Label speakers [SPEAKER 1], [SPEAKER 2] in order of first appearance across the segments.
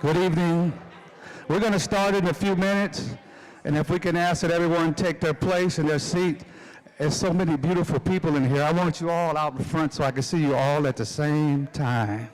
[SPEAKER 1] Good evening. We're going to start in a few minutes, and if we can ask that everyone take their place and their seat. There's so many beautiful people in here. I want you all out in front so I can see you all at the same time.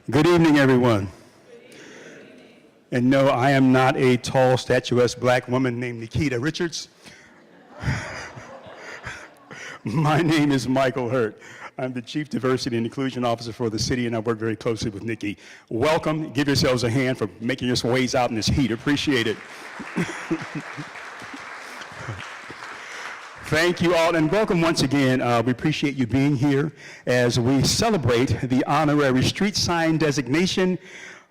[SPEAKER 2] Good evening, everyone. And no, I am not a tall, statuesque black woman named Nikita Richards. My name is Michael Hurt. I'm the Chief Diversity and Inclusion Officer for the city, and I work very closely with Nikki. Welcome. Give yourselves a hand for making your ways out in this heat. Appreciate it. Thank you all, and welcome once again. We appreciate you being here as we celebrate the Honorary Street Sign designation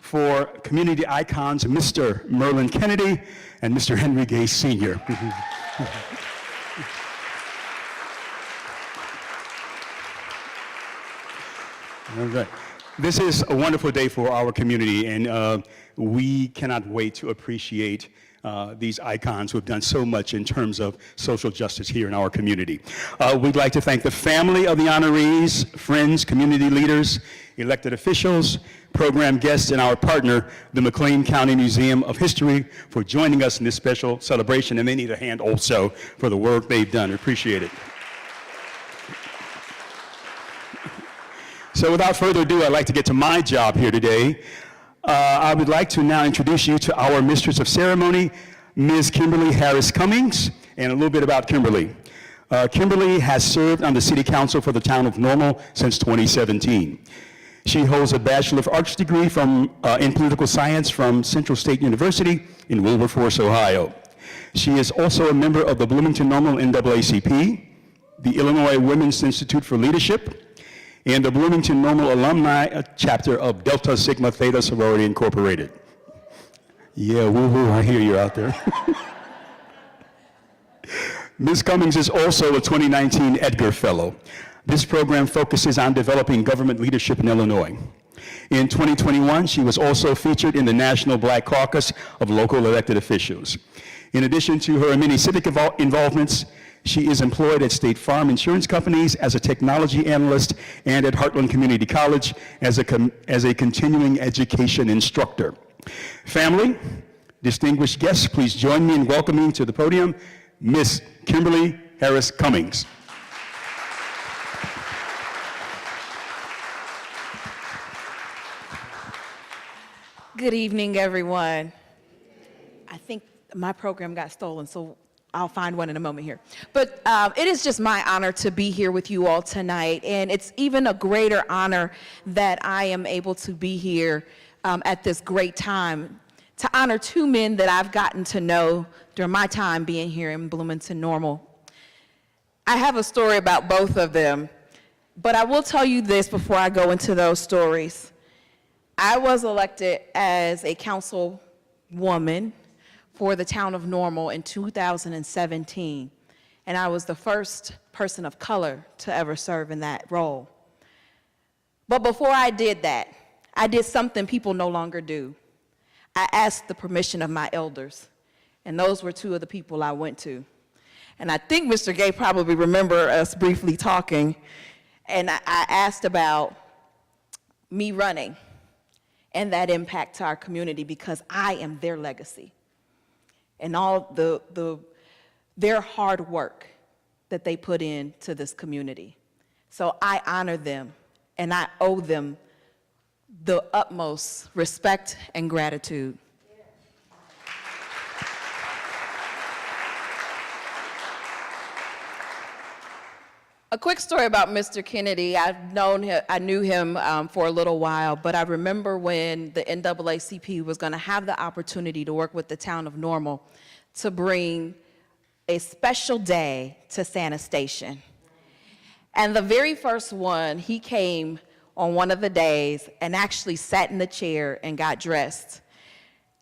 [SPEAKER 2] for community icons Mr. Merlin Kennedy and Mr. Henry Gay Sr. All right. This is a wonderful day for our community, and we cannot wait to appreciate these icons who have done so much in terms of social justice here in our community. We'd like to thank the family of the honorees, friends, community leaders, elected officials, program guests, and our partner, the McLean County Museum of History, for joining us in this special celebration, and they need a hand also for the work they've done. Appreciate it. So without further ado, I'd like to get to my job here today. I would like to now introduce you to our Mistress of Ceremony, Ms. Kimberly Harris Cummings, and a little bit about Kimberly. Kimberly has served on the City Council for the town of Normal since 2017. She holds a Bachelor of Arts degree in Political Science from Central State University in Wilberforce, Ohio. She is also a member of the Bloomington Normal NAACP, the Illinois Women's Institute for Leadership, and the Bloomington Normal Alumni Chapter of Delta Sigma Theta Sorority Incorporated. Yeah, woo-hoo, I hear you out there. Ms. Cummings is also a 2019 Edgar Fellow. This program focuses on developing government leadership in Illinois. In 2021, she was also featured in the National Black Caucus of Local Elected Officials. In addition to her many civic involvements, she is employed at State Farm Insurance Companies as a technology analyst and at Heartland Community College as a continuing education instructor. Family, distinguished guests, please join me in welcoming to the podium Miss Kimberly Harris Cummings.
[SPEAKER 3] Good evening, everyone. I think my program got stolen, so I'll find one in a moment here. But it is just my honor to be here with you all tonight, and it's even a greater honor that I am able to be here at this great time to honor two men that I've gotten to know during my time being here in Bloomington Normal. I have a story about both of them, but I will tell you this before I go into those stories. I was elected as a councilwoman for the town of Normal in 2017, and I was the first person of color to ever serve in that role. But before I did that, I did something people no longer do. I asked the permission of my elders, and those were two of the people I went to. And I think Mr. Gay probably remember us briefly talking, and I asked about me running and that impact to our community because I am their legacy. And all their hard work that they put into this community. So I honor them, and I owe them the utmost respect and gratitude. A quick story about Mr. Kennedy. I knew him for a little while, but I remember when the NAACP was going to have the opportunity to work with the town of Normal to bring a special day to Santa Station. And the very first one, he came on one of the days and actually sat in the chair and got dressed.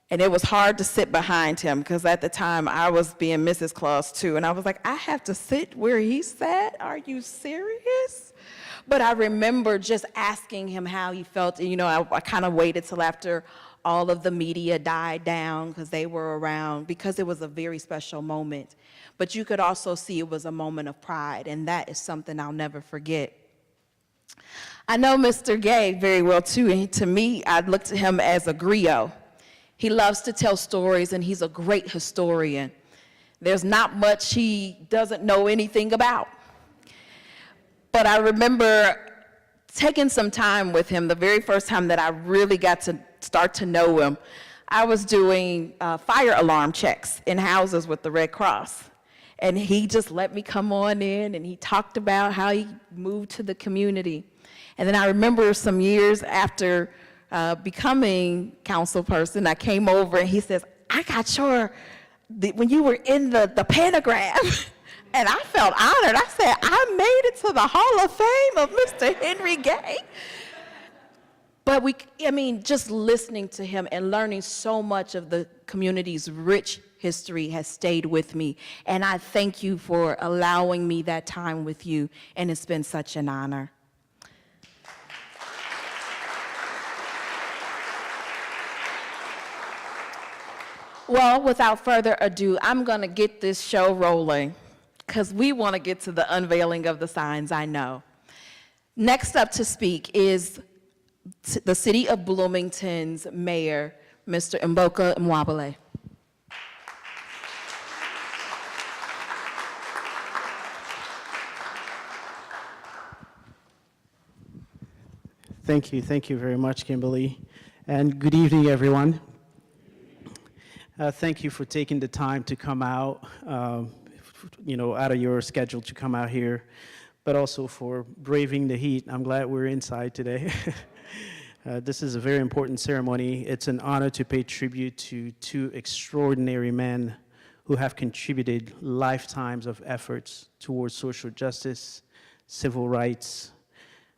[SPEAKER 3] And it was hard to sit behind him because at the time I was being Mrs. Claus too. And I was like, I have to sit where he sat? Are you serious? But I remember just asking him how he felt. And, you know, I kind of waited till after all of the media died down because they were around, because it was a very special moment. But you could also see it was a moment of pride, and that is something I'll never forget. I know Mr. Gay very well too, and to me, I looked at him as a griot. He loves to tell stories, and he's a great historian. There's not much he doesn't know anything about. But I remember taken some time with him. The very first time that I really got to start to know him, I was doing fire alarm checks in houses with the Red Cross. And he just let me come on in, and he talked about how he moved to the community. And then I remember some years after becoming council person, I came over and he says, I got when you were in the pentagram. And I felt honored. I said, I made it to the Hall of Fame of Mr. Henry Gay. But just listening to him and learning so much of the community's rich history has stayed with me. And I thank you for allowing me that time with you. And it's been such an honor. Well, without further ado, I'm going to get this show rolling, because we want to get to the unveiling of the signs, I know. Next up to speak is the City of Bloomington's mayor, Mr. Mboka Mwabale.
[SPEAKER 4] Thank you very much, Kimberly. And good evening, everyone. Thank you for taking the time to come out, out of your schedule to come out here, but also for braving the heat. I'm glad we're inside today. This is a very important ceremony. It's an honor to pay tribute to two extraordinary men who have contributed lifetimes of efforts towards social justice, civil rights,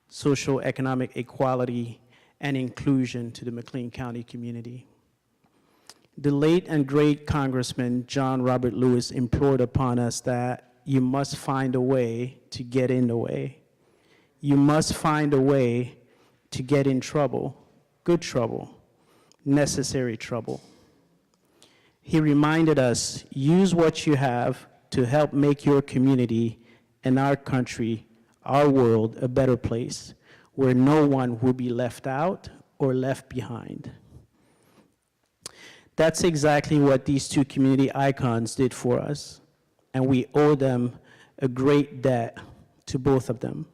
[SPEAKER 4] social economic equality, and inclusion to the McLean County community. The late and great Congressman John Robert Lewis implored upon us that you must find a way to get in the way. You must find a way to get in trouble, good trouble, necessary trouble. He reminded us, use what you have to help make your community and our country, our world, a better place where no one will be left out or left behind. That's exactly what these two community icons did for us, and we owe them a great debt to both of them.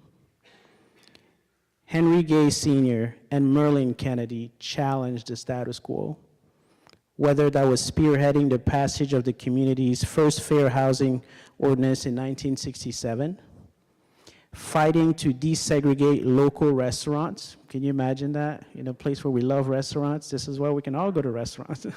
[SPEAKER 4] Henry Gay Sr. and Merlin Kennedy challenged the status quo, whether that was spearheading the passage of the community's first fair housing ordinance in 1967, fighting to desegregate local restaurants. Can you imagine that? In a place where we love restaurants, this is where we can all go to restaurants.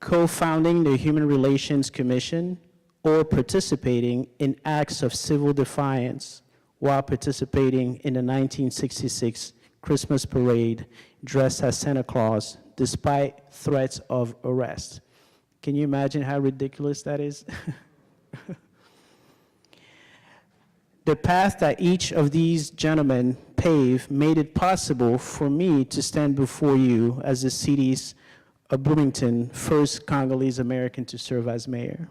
[SPEAKER 4] Co-founding the Human Relations Commission, or participating in acts of civil defiance while participating in the 1966 Christmas parade dressed as Santa Claus despite threats of arrest. Can you imagine how ridiculous that is? The path that each of these gentlemen paved made it possible for me to stand before you as the city's of Bloomington first Congolese American to serve as mayor.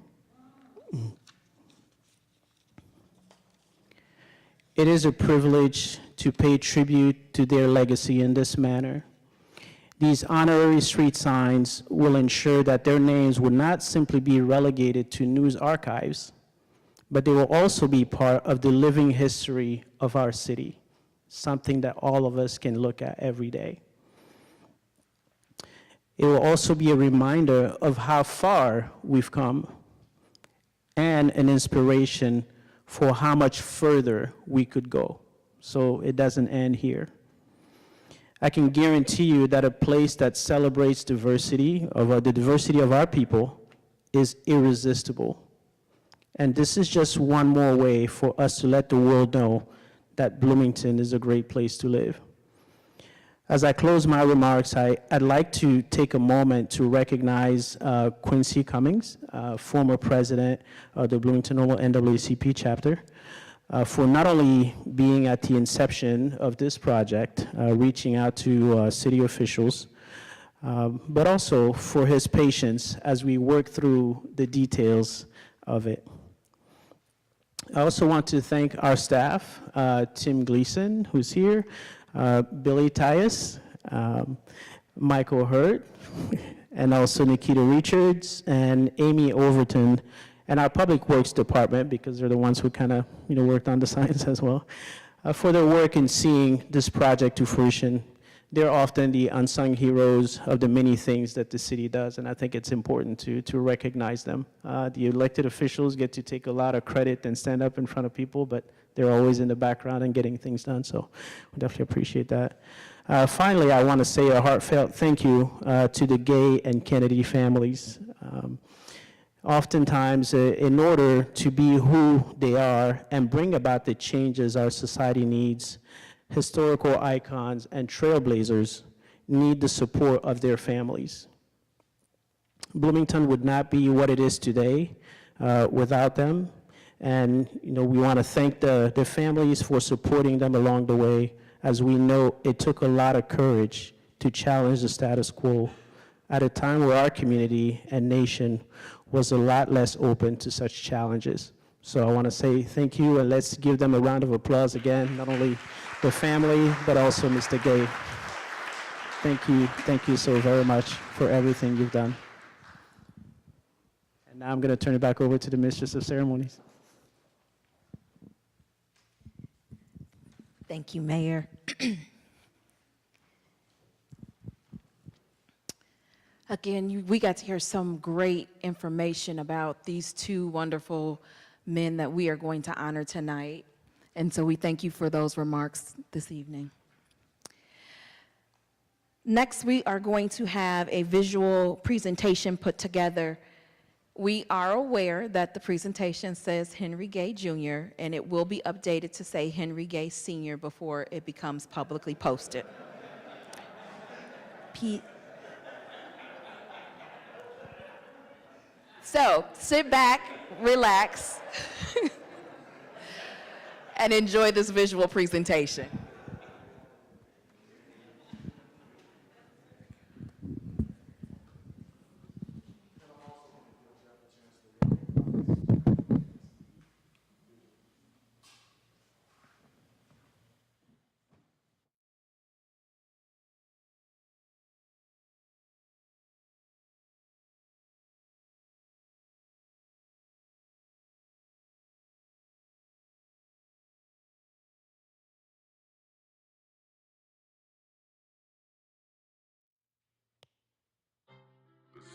[SPEAKER 4] It is a privilege to pay tribute to their legacy in this manner. These honorary street signs will ensure that their names will not simply be relegated to news archives, but they will also be part of the living history of our city, something that all of us can look at every day. It will also be a reminder of how far we've come and an inspiration for how much further we could go. So it doesn't end here. I can guarantee you that a place that celebrates the diversity of our people is irresistible. And this is just one more way for us to let the world know that Bloomington is a great place to live. As I close my remarks, I'd like to take a moment to recognize Quincy Cummings, former president of the Bloomington Normal NAACP chapter, for not only being at the inception of this project, reaching out to city officials, but also for his patience as we work through the details of it. I also want to thank our staff, Tim Gleason, who's here, Billy Tyus, Michael Hurt, and also Nikita Richards and Amy Overton, and our Public Works Department, because they're the ones who kind of worked on the signs as well. for their work in seeing this project to fruition. They're often the unsung heroes of the many things that the city does, and I think it's important to recognize them. The elected officials get to take a lot of credit and stand up in front of people, but they're always in the background and getting things done, so we definitely appreciate that. Finally, I want to say a heartfelt thank you to the Gay and Kennedy families. Oftentimes, in order to be who they are and bring about the changes our society needs, historical icons and trailblazers need the support of their families. Bloomington would not be what it is today without them, and we want to thank the families for supporting them along the way, as we know it took a lot of courage to challenge the status quo at a time where our community and nation was a lot less open to such challenges. So I want to say thank you, and let's give them a round of applause again, not only the family, but also Mr. Gay. Thank you so very much for everything you've done. And now I'm going to turn it back over to the Mistress of Ceremonies.
[SPEAKER 3] Thank you, Mayor. Again, we got to hear some great information about these two wonderful men that we are going to honor tonight. And so we thank you for those remarks this evening. Next, we are going to have a visual presentation put together. We are aware that the presentation says Henry Gay Jr., and it will be updated to say Henry Gay Sr. before it becomes publicly posted. So sit back, relax, and enjoy this visual presentation.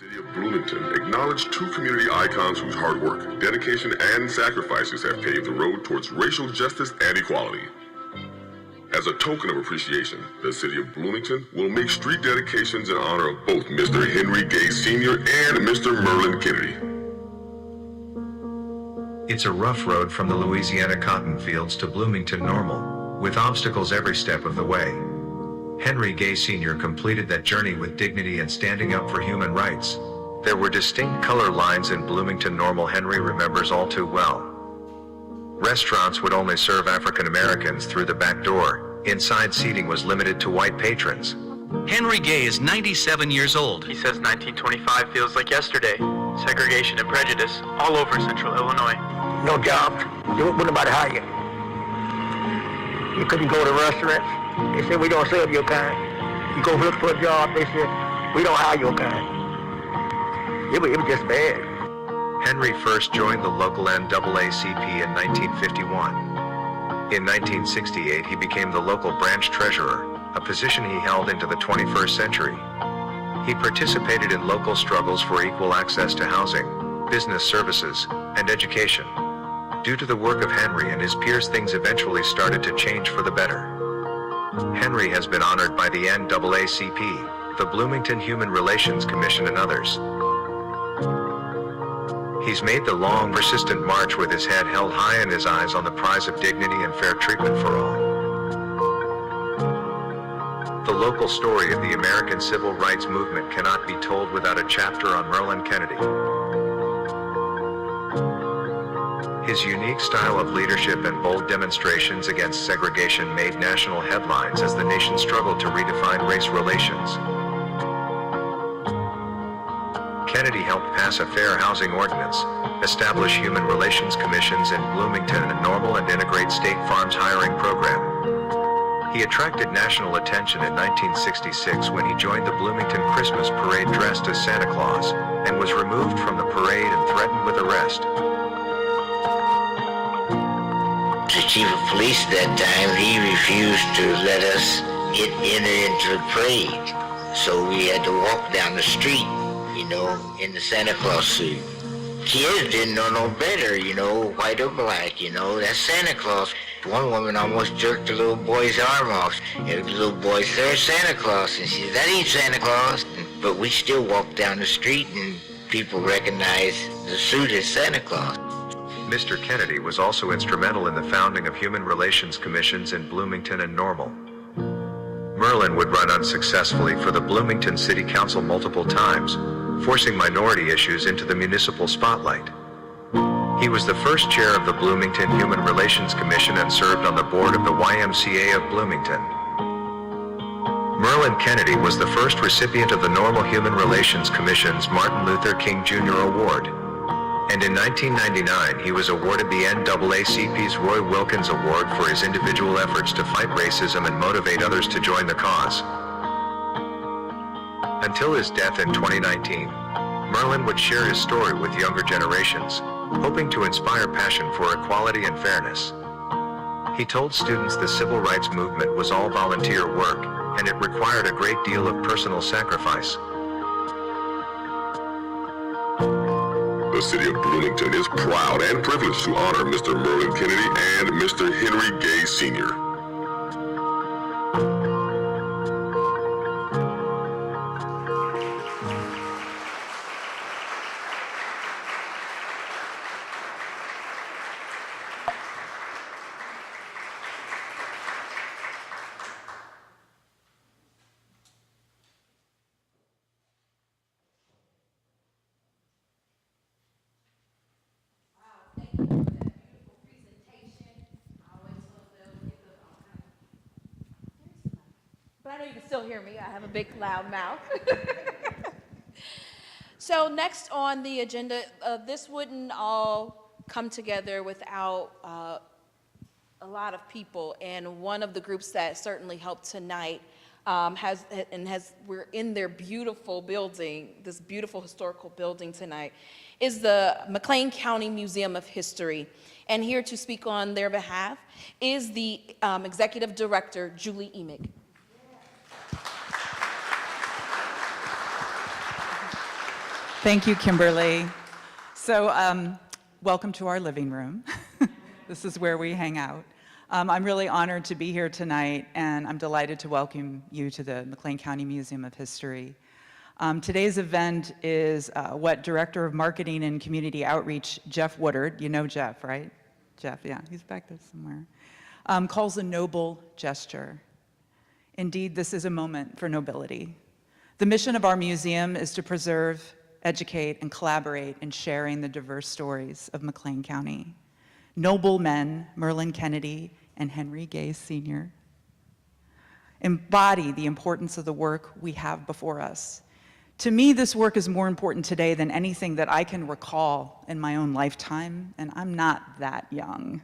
[SPEAKER 5] The City of Bloomington acknowledged two community icons whose hard work, dedication, and sacrifices have paved the road towards racial justice and equality. As a token of appreciation, the City of Bloomington will make street dedications in honor of both Mr. Henry Gay Sr. and Mr. Merlin Kennedy.
[SPEAKER 6] It's a rough road from the Louisiana cotton fields to Bloomington Normal, with obstacles every step of the way. Henry Gay Sr. completed that journey with dignity and standing up for human rights. There were distinct color lines in Bloomington Normal Henry remembers all too well. Restaurants would only serve African Americans through the back door. Inside seating was limited to white patrons.
[SPEAKER 7] Henry Gay is 97 years old.
[SPEAKER 8] He says 1925 feels like yesterday. Segregation and prejudice all over central Illinois.
[SPEAKER 9] No jobs. Wouldn't nobody hire you. You couldn't go to restaurants. They said, we don't serve your kind. You go look for a job, they said, we don't hire your kind. It was just bad.
[SPEAKER 6] Henry first joined the local NAACP in 1951. In 1968, he became the local branch treasurer, a position he held into the 21st century. He participated in local struggles for equal access to housing, business services, and education. Due to the work of Henry and his peers, things eventually started to change for the better. Henry has been honored by the NAACP, the Bloomington Human Relations Commission, and others. He's made the long, persistent march with his head held high and his eyes on the prize of dignity and fair treatment for all. The local story of the American Civil Rights Movement cannot be told without a chapter on Merlin Kennedy. His unique style of leadership and bold demonstrations against segregation made national headlines as the nation struggled to redefine race relations. Kennedy helped pass a fair housing ordinance, establish human relations commissions in Bloomington and Normal, and integrate State Farm's hiring program. He attracted national attention in 1966 when he joined the Bloomington Christmas parade dressed as Santa Claus, and was removed from the parade and threatened with arrest.
[SPEAKER 10] chief of police at that time, he refused to let us enter into the parade. So we had to walk down the street, you know, in the Santa Claus suit. Kids didn't know no better, you know, white or black, you know, that's Santa Claus. One woman almost jerked the little boy's arm off. And the little boy said, "There's Santa Claus." And she said, "That ain't Santa Claus." But we still walked down the street and people recognized the suit as Santa Claus.
[SPEAKER 6] Mr. Kennedy was also instrumental in the founding of Human Relations Commissions in Bloomington and Normal. Merlin would run unsuccessfully for the Bloomington City Council multiple times, forcing minority issues into the municipal spotlight. He was the first chair of the Bloomington Human Relations Commission and served on the board of the YMCA of Bloomington. Merlin Kennedy was the first recipient of the Normal Human Relations Commission's Martin Luther King Jr. Award. And in 1999, he was awarded the NAACP's Roy Wilkins Award for his individual efforts to fight racism and motivate others to join the cause. Until his death in 2019, Merlin would share his story with younger generations, hoping to inspire passion for equality and fairness. He told students the civil rights movement was all volunteer work, and it required a great deal of personal sacrifice.
[SPEAKER 5] The City of Bloomington is proud and privileged to honor Mr. Merlin Kennedy and Mr. Henry Gay Sr.
[SPEAKER 3] But I know you can still hear me. I have a big, loud mouth. So next on the agenda, this wouldn't all come together without a lot of people. And one of the groups that certainly helped tonight we're in their beautiful building, this beautiful historical building tonight, is the McLean County Museum of History. And here to speak on their behalf is the Executive Director, Julie Emig.
[SPEAKER 11] Thank you, Kimberly. So welcome to our living room. This is where we hang out. I'm really honored to be here tonight, and I'm delighted to welcome you to the McLean County Museum of History. Today's event is what Director of Marketing and Community Outreach, Jeff Woodard, you know Jeff, right? Jeff, yeah, he's back there somewhere, calls a noble gesture. Indeed, this is a moment for nobility. The mission of our museum is to preserve, educate, and collaborate in sharing the diverse stories of McLean County. Noble men, Merlin Kennedy and Henry Gay Sr., embody the importance of the work we have before us. To me, this work is more important today than anything that I can recall in my own lifetime, and I'm not that young.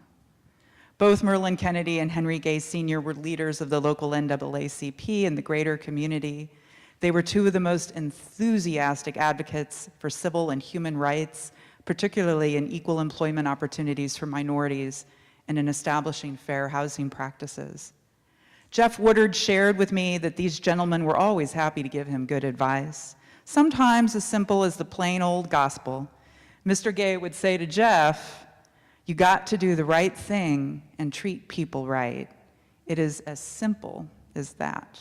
[SPEAKER 11] Both Merlin Kennedy and Henry Gay Sr. were leaders of the local NAACP and the greater community. They were two of the most enthusiastic advocates for civil and human rights, particularly in equal employment opportunities for minorities and in establishing fair housing practices. Jeff Woodard shared with me that these gentlemen were always happy to give him good advice, sometimes as simple as the plain old gospel. Mr. Gay would say to Jeff, "You got to do the right thing and treat people right. It is as simple as that."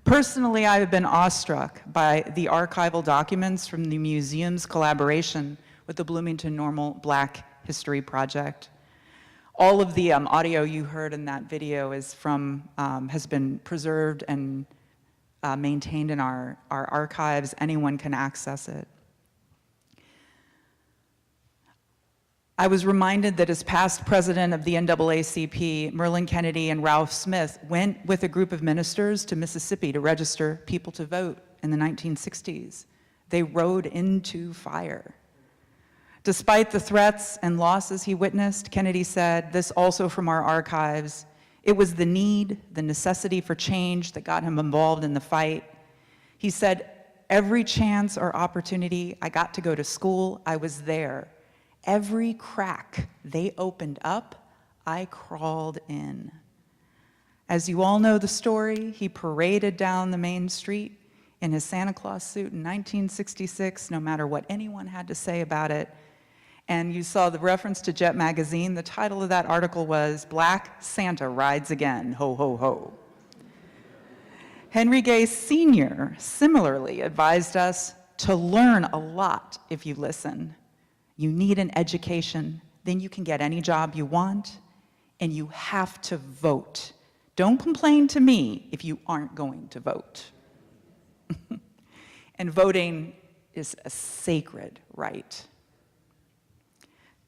[SPEAKER 11] Personally, I have been awestruck by the archival documents from the museum's collaboration with the Bloomington Normal Black History Project. All of the audio you heard in that video is has been preserved and maintained in our archives. Anyone can access it. I was reminded that as past president of the NAACP, Merlin Kennedy and Ralph Smith went with a group of ministers to Mississippi to register people to vote in the 1960s. They rode into fire. Despite the threats and losses he witnessed, Kennedy said, this also from our archives, it was the need, the necessity for change that got him involved in the fight. He said, every chance or opportunity I got to go to school, I was there. Every crack they opened up, I crawled in. As you all know the story, he paraded down the main street in his Santa Claus suit in 1966, no matter what anyone had to say about it. And you saw the reference to Jet Magazine. The title of that article was Black Santa Rides Again, Ho, ho, ho. Henry Gay Sr. similarly advised us to learn a lot if you listen. You need an education, then you can get any job you want, and you have to vote. Don't complain to me if you aren't going to vote. And voting is a sacred right.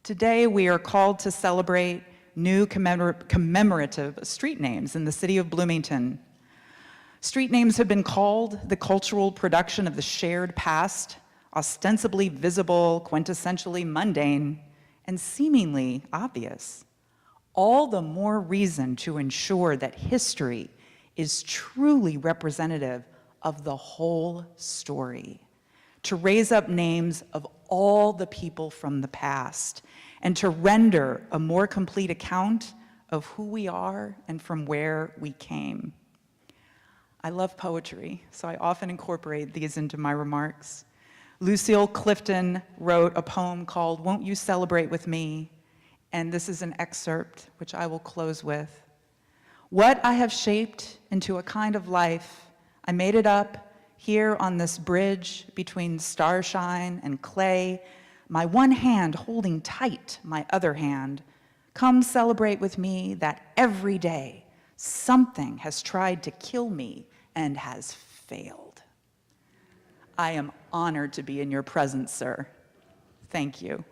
[SPEAKER 11] Today, we are called to celebrate new commemorative street names in the city of Bloomington. Street names have been called the cultural production of the shared past, ostensibly visible, quintessentially mundane, and seemingly obvious. All the more reason to ensure that history is truly representative of the whole story, to raise up names of all the people from the past, and to render a more complete account of who we are and from where we came. I love poetry, so I often incorporate these into my remarks. Lucille Clifton wrote a poem called "Won't You Celebrate With Me?" And this is an excerpt, which I will close with. What I have shaped into a kind of life, I made it up here on this bridge between starshine and clay, my one hand holding tight my other hand. Come celebrate with me that every day something has tried to kill me and has failed. I am honored to be in your presence, sir. Thank you.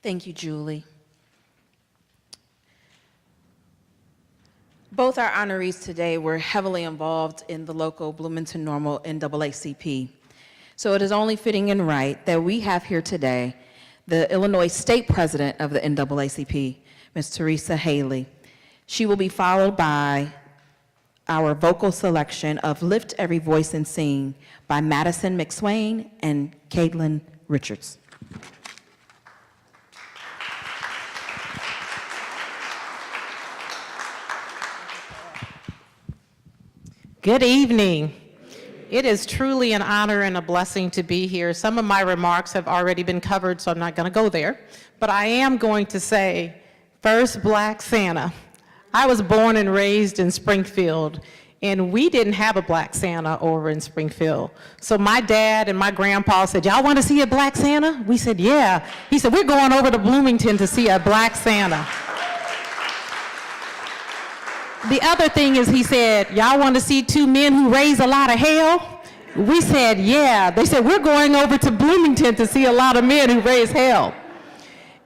[SPEAKER 3] Thank you, Julie. Both our honorees today were heavily involved in the local Bloomington Normal NAACP. So it is only fitting and right that we have here today the Illinois State President of the NAACP, Ms. Teresa Haley. She will be followed by our vocal selection of Lift Every Voice and Sing by Madison McSwain and Caitlin Richards.
[SPEAKER 12] Good evening. It is truly an honor and a blessing to be here. Some of my remarks have already been covered, so I'm not going to go there. But I am going to say, first Black Santa. I was born and raised in Springfield, and we didn't have a Black Santa over in Springfield. So my dad and my grandpa said, y'all want to see a Black Santa? We said, yeah. He said, we're going over to Bloomington to see a Black Santa. The other thing is he said, y'all want to see two men who raise a lot of hell? We said, yeah. They said, we're going over to Bloomington to see a lot of men who raise hell.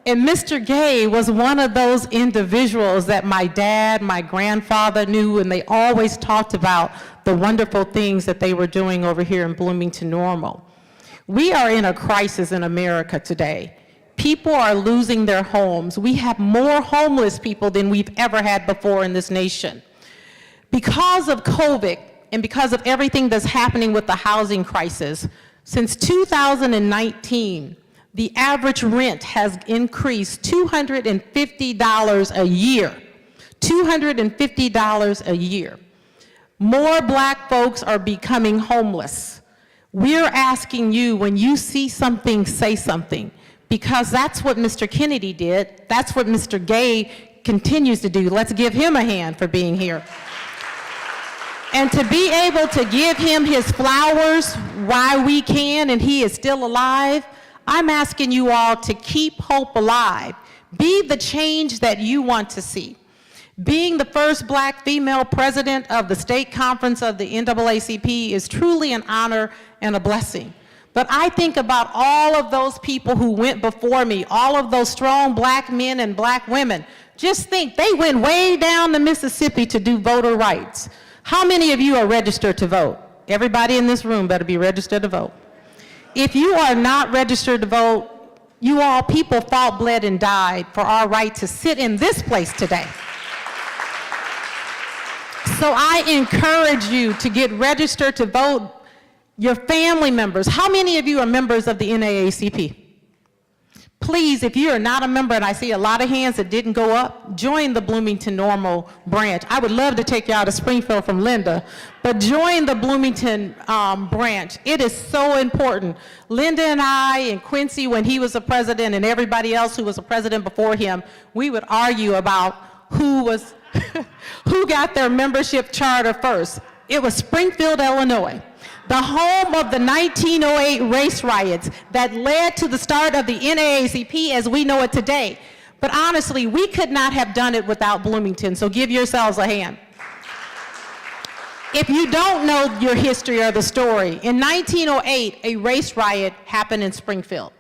[SPEAKER 12] And Mr. Gay was one of those individuals that my dad, my grandfather knew, and they always talked about the wonderful things that they were doing over here in Bloomington Normal. We are in a crisis in America today. People are losing their homes. We have more homeless people than we've ever had before in this nation. Because of COVID and because of everything that's happening with the housing crisis, since 2019, the average rent has increased $250 a year. $250 a year. More Black folks are becoming homeless. We're asking you, when you see something, say something. Because that's what Mr. Kennedy did. That's what Mr. Gay continues to do. Let's give him a hand for being here. And to be able to give him his flowers while we can and he is still alive, I'm asking you all to keep hope alive. Be the change that you want to see. Being the first Black female president of the state conference of the NAACP is truly an honor and a blessing. But I think about all of those people who went before me, all of those strong Black men and Black women. Just think, they went way down the Mississippi to do voter rights. How many of you are registered to vote? Everybody in this room better be registered to vote. If you are not registered to vote, you all, people fought, bled, and died for our right to sit in this place today. So I encourage you to get registered to vote. Your family members. How many of you are members of the NAACP? Please, if you are not a member, and I see a lot of hands that didn't go up, join the Bloomington Normal branch. I would love to take you out of Springfield from Linda, but join the Bloomington branch. It is so important. Linda and I and Quincy, when he was a president, and everybody else who was a president before him, we would argue about who was who got their membership charter first. It was Springfield, Illinois, the home of the 1908 race riots that led to the start of the NAACP as we know it today. But honestly, we could not have done it without Bloomington, so give yourselves a hand. If you don't know your history or the story, in 1908, a race riot happened in Springfield.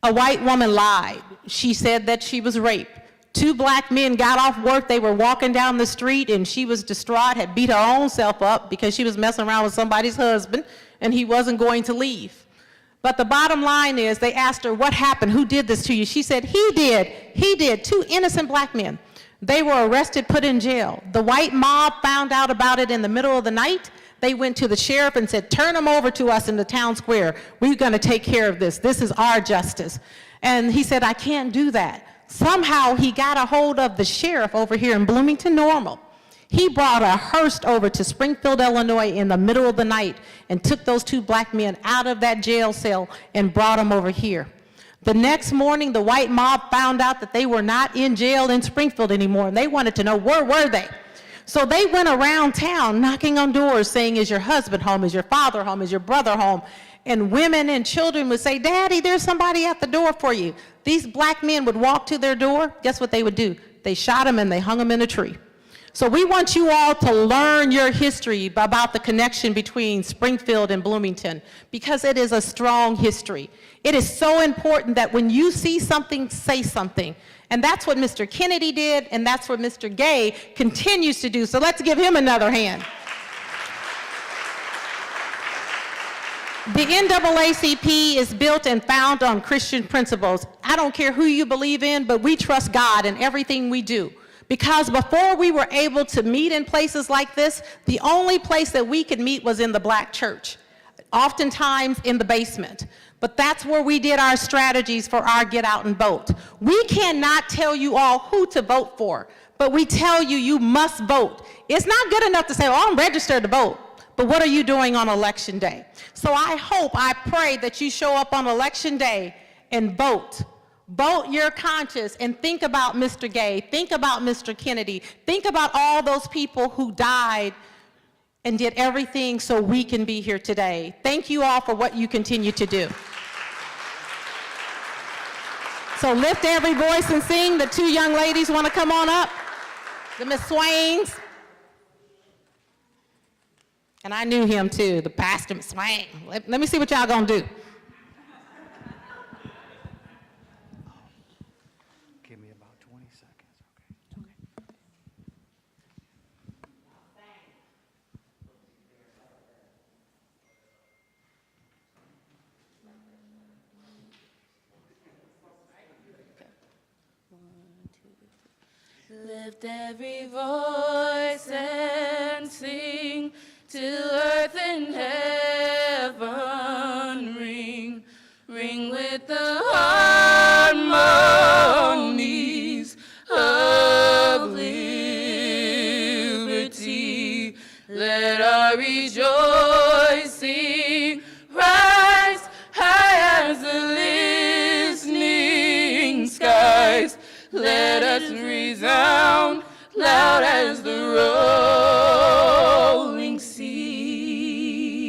[SPEAKER 12] A white woman lied. She said that she was raped. 2 black men got off work, they were walking down the street, and she was distraught, had beat her own self up because she was messing around with somebody's husband, and he wasn't going to leave. But the bottom line is, they asked her, what happened? Who did this to you? She said, he did, 2 innocent black men. They were arrested, put in jail. The white mob found out about it in the middle of the night. They went to the sheriff and said, turn them over to us in the town square. We're gonna take care of this. This is our justice. And he said, I can't do that. Somehow he got a hold of the sheriff over here in Bloomington Normal. He brought a hearse over to Springfield, Illinois in the middle of the night and took those 2 black men out of that jail cell and brought them over here. The next morning, the white mob found out that they were not in jail in Springfield anymore, and they wanted to know, where were they? So they went around town knocking on doors saying, is your husband home? Is your father home? Is your brother home? And women and children would say, Daddy, there's somebody at the door for you. These black men would walk to their door. Guess what they would do? They shot them and they hung them in a tree. So we want you all to learn your history about the connection between Springfield and Bloomington, because it is a strong history. It is so important that when you see something, say something. And that's what Mr. Kennedy did, and that's what Mr. Gay continues to do. So let's give him another hand. The NAACP is built and founded on Christian principles. I don't care who you believe in, but we trust God in everything we do. Because before we were able to meet in places like this, the only place that we could meet was in the black church, oftentimes in the basement. But that's where we did our strategies for our get out and vote. We cannot tell you all who to vote for, but we tell you, you must vote. It's not good enough to say, oh, I'm registered to vote. But what are you doing on election day? So I hope, I pray that you show up on election day and vote. Vote your conscience and think about Mr. Gay, think about Mr. Kennedy, think about all those people who died and did everything so we can be here today. Thank you all for what you continue to do. So lift every voice and sing. The 2 young ladies want to come on up. The Miss Swains. And I knew him too, the pastor Swain. Let me see what y'all gonna do.
[SPEAKER 1] Give me about 20 seconds,
[SPEAKER 13] okay? Lift every voice and sing till earth and heaven ring, ring with the harmonies of liberty. Let our rejoicing rise high as the listening skies. Let us resound loud as the rolling sea.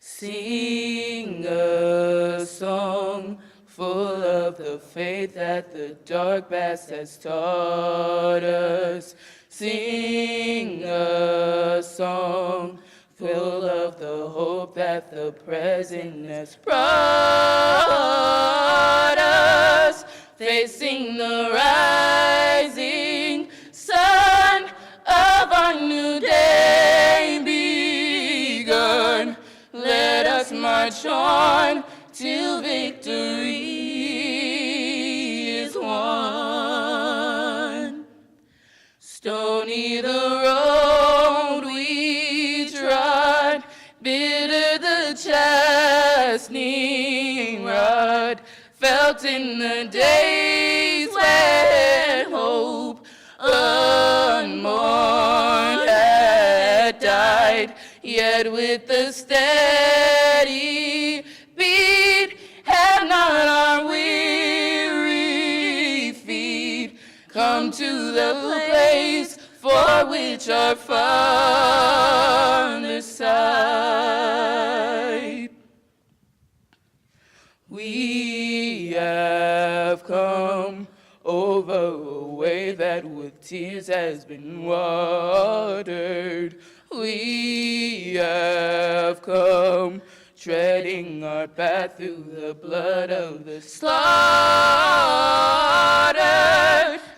[SPEAKER 13] Sing a song full of the faith that the dark past has taught us. Sing a song full of the hope that the present has brought us. Facing the rising sun of our new day begun. Let us march on till victory is won. Stony the road we trod, bitter the chastening rod, felt in the days when hope unmourned had died, yet with the steady beat have not our weary feet come to the place for which our fathers sighed. We have come over a way that with tears has been watered. We have come treading our path through the blood of the slaughtered,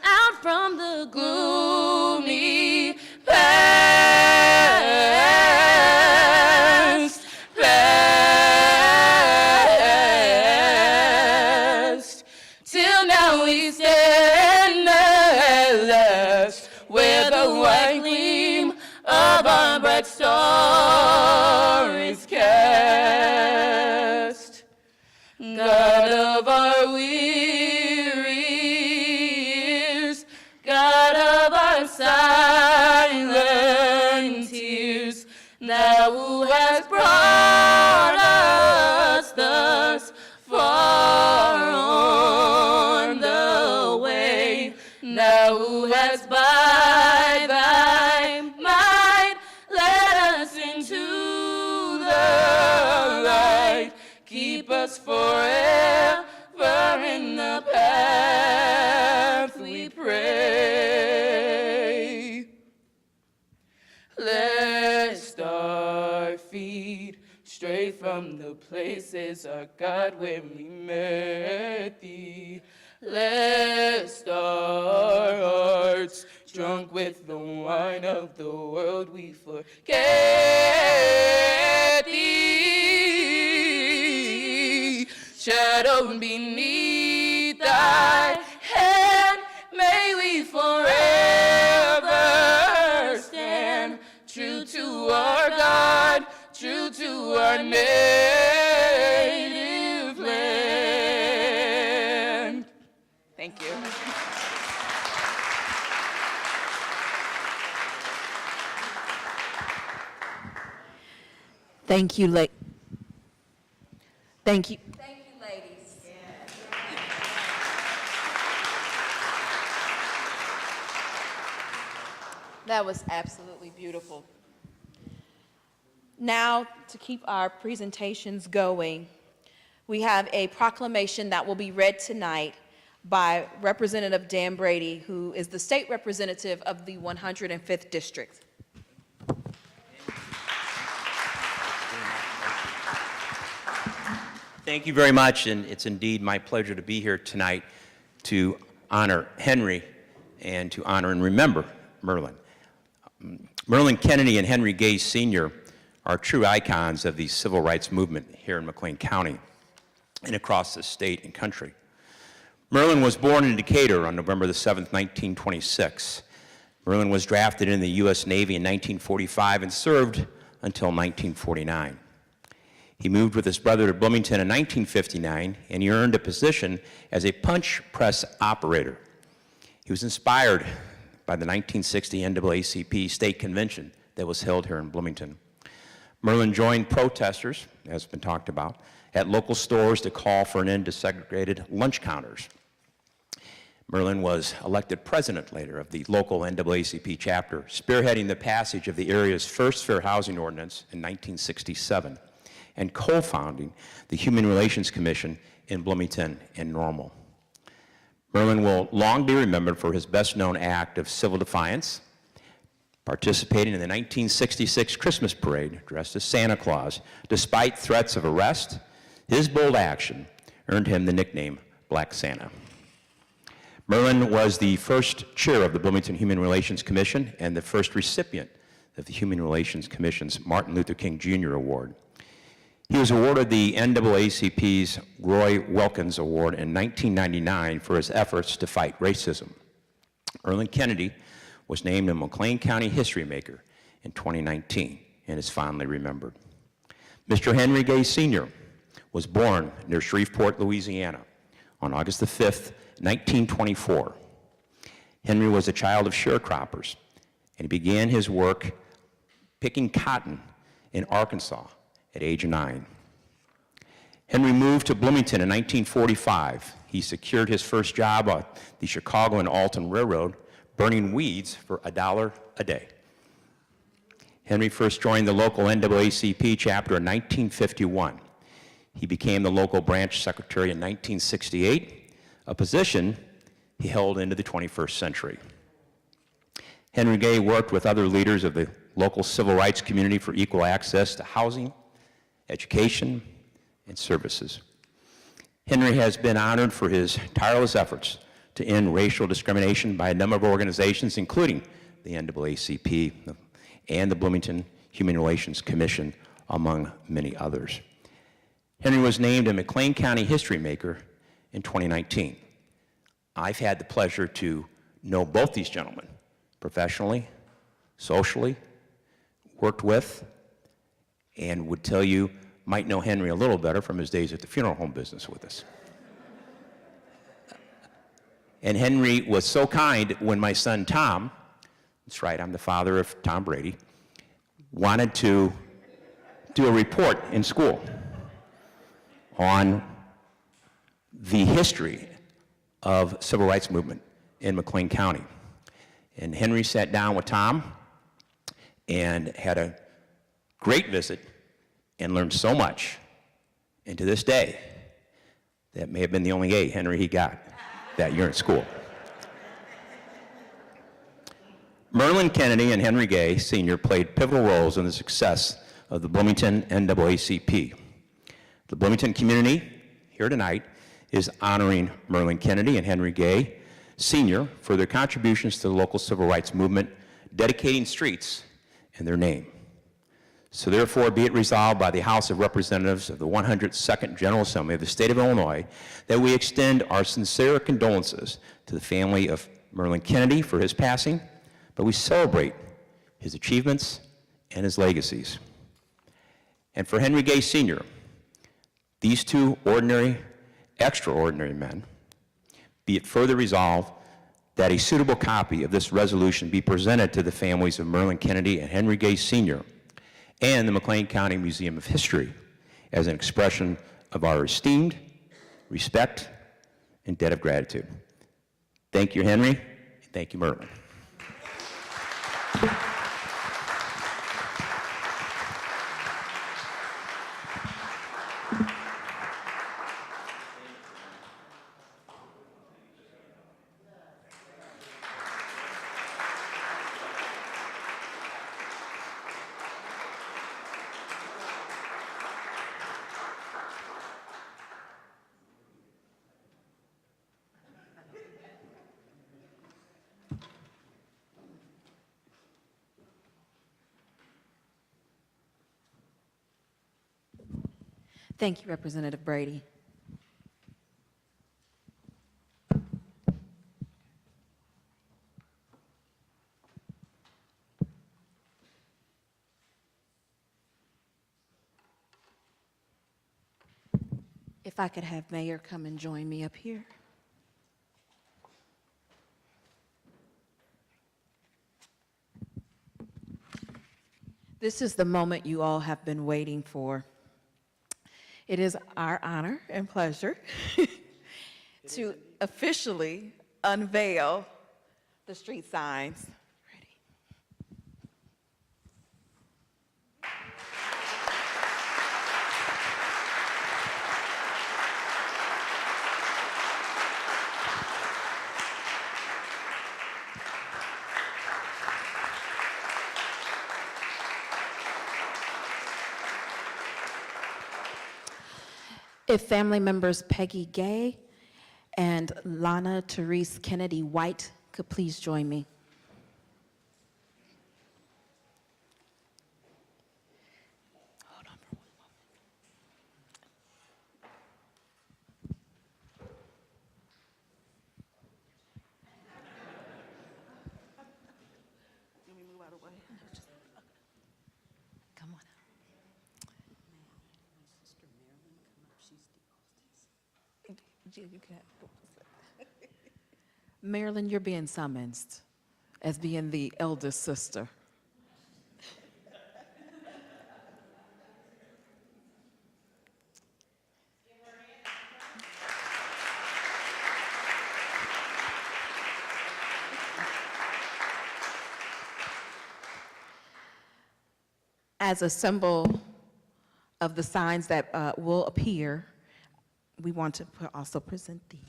[SPEAKER 13] out from the gloomy past, till now we stand at last, where the white gleam of our bright star is cast. God of our weary years, God of our silent tears, thou who hast brought us thus far on the way, thou who hast by thy might led us into the light, keep us forever in the path we pray. Lest our feet stray from the places, our God, where we met thee, lest our hearts, drunk with the wine of the world, we forget thee. Shadowed beneath thy hand, may we forever stand, true to our God, true to our native land. Thank you.
[SPEAKER 3] Thank you, Thank you. Thank you, ladies. That was absolutely beautiful. Now, to keep our presentations going, we have a proclamation that will be read tonight by Representative Dan Brady, who is the state representative of the 105th District.
[SPEAKER 14] Thank you very much, and it's indeed my pleasure to be here tonight to honor Henry and to honor and remember Merlin. Merlin Kennedy and Henry Gay Sr. are true icons of the civil rights movement here in McLean County and across the state and country. Merlin was born in Decatur on November the 7th, 1926. Merlin was drafted in the U.S. Navy in 1945 and served until 1949. He moved with his brother to Bloomington in 1959, and he earned a position as a punch press operator. He was inspired by the 1960 NAACP State Convention that was held here in Bloomington. Merlin joined protesters, as has been talked about, at local stores to call for an end to segregated lunch counters. Merlin was elected president later of the local NAACP chapter, spearheading the passage of the area's first fair housing ordinance in 1967. And co-founding the Human Relations Commission in Bloomington and Normal. Merlin will long be remembered for his best-known act of civil defiance, participating in the 1966 Christmas parade dressed as Santa Claus. Despite threats of arrest, his bold action earned him the nickname Black Santa. Merlin was the first chair of the Bloomington Human Relations Commission and the first recipient of the Human Relations Commission's Martin Luther King Jr. Award. He was awarded the NAACP's Roy Wilkins Award in 1999 for his efforts to fight racism. Merlin Kennedy was named a McLean County History Maker in 2019 and is fondly remembered. Mr. Henry Gay Sr. was born near Shreveport, Louisiana on August the 5th, 1924. Henry was a child of sharecroppers, and he began his work picking cotton in Arkansas at age 9. Henry moved to Bloomington in 1945. He secured his first job at the Chicago and Alton Railroad, burning weeds for $1 a day. Henry first joined the local NAACP chapter in 1951. He became the local branch secretary in 1968, a position he held into the 21st century. Henry Gay worked with other leaders of the local civil rights community for equal access to housing, education, and services. Henry has been honored for his tireless efforts to end racial discrimination by a number of organizations, including the NAACP and the Bloomington Human Relations Commission, among many others. Henry was named a McLean County History Maker in 2019. I've had the pleasure to know both these gentlemen professionally, socially, worked with, and would tell you might know Henry a little better from his days at the funeral home business with us. And Henry was so kind when my son Tom, that's right, I'm the father of Tom Brady, wanted to do a report in school on the history of civil rights movement in McLean County. And Henry sat down with Tom and had a great visit and learned so much. And to this day, that may have been the only A Henry he got that year in school. Merlin Kennedy and Henry Gay Sr. played pivotal roles in the success of the Bloomington NAACP. The Bloomington community here tonight is honoring Merlin Kennedy and Henry Gay Sr. for their contributions to the local civil rights movement, dedicating streets in their name. So therefore, be it resolved by the House of Representatives of the 102nd General Assembly of the State of Illinois that we extend our sincere condolences to the family of Merlin Kennedy for his passing, but we celebrate his achievements and his legacies. And for Henry Gay Sr., these two ordinary, extraordinary men, be it further resolved that a suitable copy of this resolution be presented to the families of Merlin Kennedy and Henry Gay Sr. and the McLean County Museum of History as an expression of our esteemed, respect, and debt of gratitude. Thank you, Henry, and thank you, Merlin.
[SPEAKER 3] Thank you, Representative Brady. If I could have Mayor come and join me up here. This is the moment you all have been waiting for. It is our honor and pleasure to officially unveil the street signs. If family members Peggy Gay and Lana Therese Kennedy White could please join me. Hold on for one moment. Marilyn, you're being summoned as being the eldest sister. As a symbol of the signs that will appear, we want to also present these.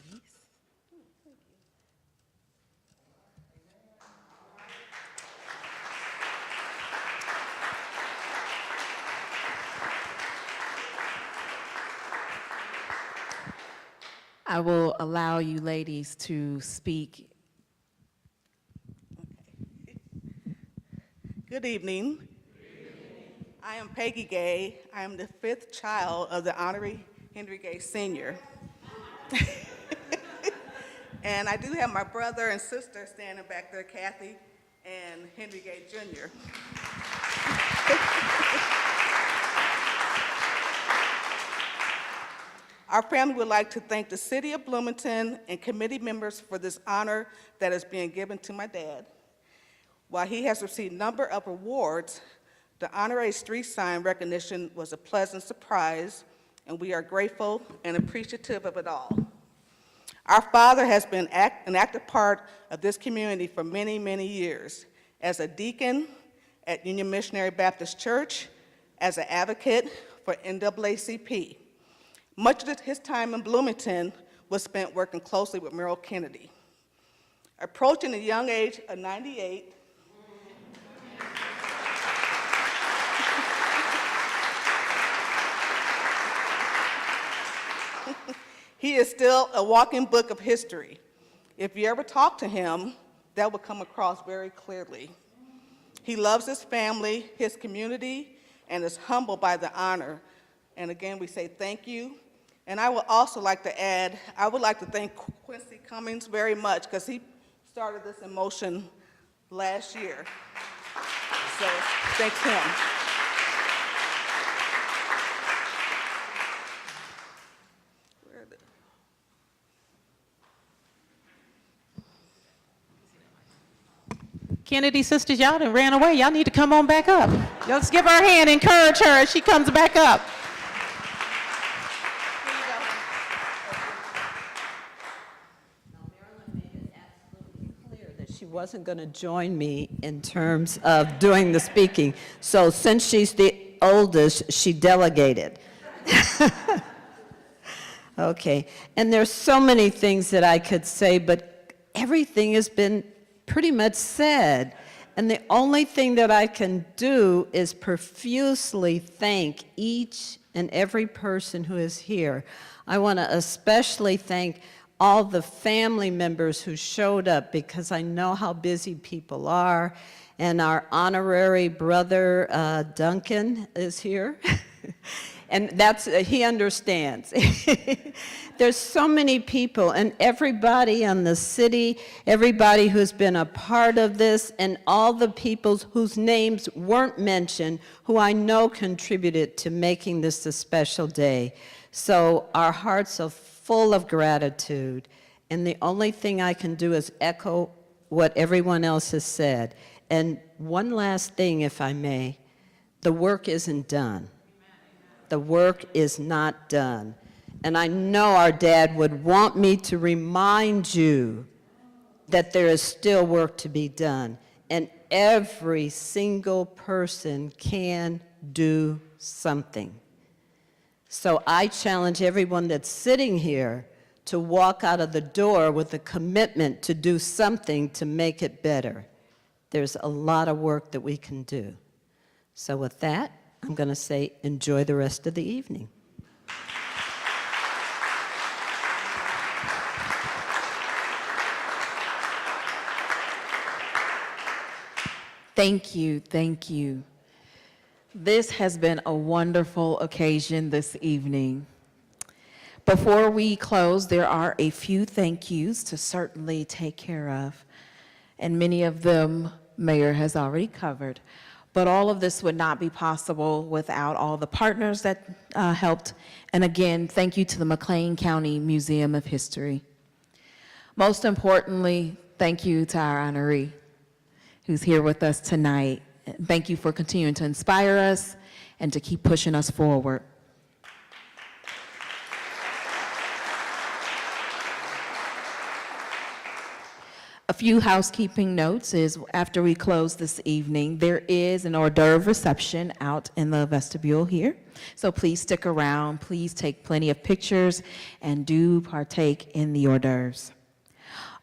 [SPEAKER 3] I will allow you ladies to speak.
[SPEAKER 15] Good evening. I am Peggy Gay. I am the 5th child of the Honorary Henry Gay Sr. And I do have my brother and sister standing back there, Kathy and Henry Gay Jr. Our family would like to thank the City of Bloomington and committee members for this honor that is being given to my dad. While he has received a number of awards, the Honorary Street Sign recognition was a pleasant surprise, and we are grateful and appreciative of it all. Our father has been an active part of this community for many, many years, as a deacon at Union Missionary Baptist Church, as an advocate for NAACP. Much of his time in Bloomington was spent working closely with Merlin Kennedy. Approaching the young age of 98, he is still a walking book of history. If you ever talk to him, that will come across very clearly. He loves his family, his community, and is humbled by the honor. And again, we say thank you. And I would also like to add, I would like to thank Quincy Cummings very much, because he started this in motion last year. So thanks him.
[SPEAKER 12] Kennedy sisters, y'all done ran away. Y'all need to come on back up. Let's give her a hand, encourage her as she comes back up.
[SPEAKER 16] She wasn't going to join me in terms of doing the speaking. So since she's the oldest, she delegated. Okay, and there's so many things that I could say, but everything has been pretty much said. And the only thing that I can do is profusely thank each and every person who is here. I want to especially thank all the family members who showed up, because I know how busy people are. And our honorary brother, Duncan, is here. And he understands. There's so many people, and everybody on the city, everybody who's been a part of this, and all the people whose names weren't mentioned, who I know contributed to making this a special day. So our hearts are full of gratitude, and the only thing I can do is echo what everyone else has said. And one last thing, if I may, the work isn't done. The work is not done. And I know our dad would want me to remind you that there is still work to be done, and every single person can do something. So I challenge everyone that's sitting here to walk out of the door with a commitment to do something to make it better. There's a lot of work that we can do. So with that, I'm going to say enjoy the rest of the evening.
[SPEAKER 3] Thank you, thank you. This has been a wonderful occasion this evening. Before we close, there are a few thank yous to certainly take care of, and many of them Mayor has already covered. But all of this would not be possible without all the partners that helped. And again, thank you to the McLean County Museum of History. Most importantly, thank you to our honoree who's here with us tonight. Thank you for continuing to inspire us and to keep pushing us forward. A few housekeeping notes is after we close this evening, there is an hors d'oeuvre reception out in the vestibule here. So please stick around, please take plenty of pictures, and do partake in the hors d'oeuvres.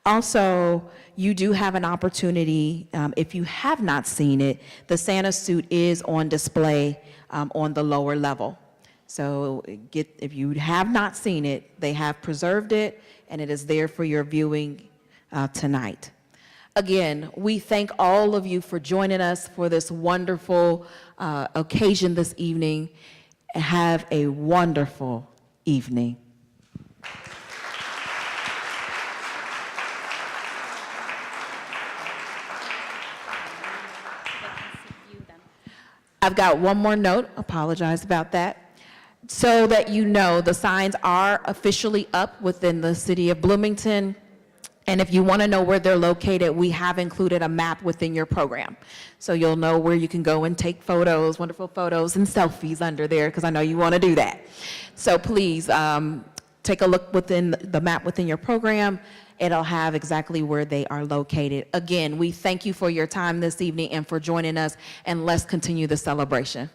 [SPEAKER 3] Also, you do have an opportunity, if you have not seen it, the Santa suit is on display on the lower level. So if you have not seen it, they have preserved it, and it is there for your viewing tonight. Again, we thank all of you for joining us for this wonderful occasion this evening. Have a wonderful evening. I've got one more note, apologize about that. So that you know, the signs are officially up within the City of Bloomington. And if you want to know where they're located, we have included a map within your program. So you'll know where you can go and take photos, wonderful photos and selfies under there, because I know you want to do that. So please take a look within the map within your program. It'll have exactly where they are located. Again, we thank you for your time this evening and for joining us, and let's continue the celebration.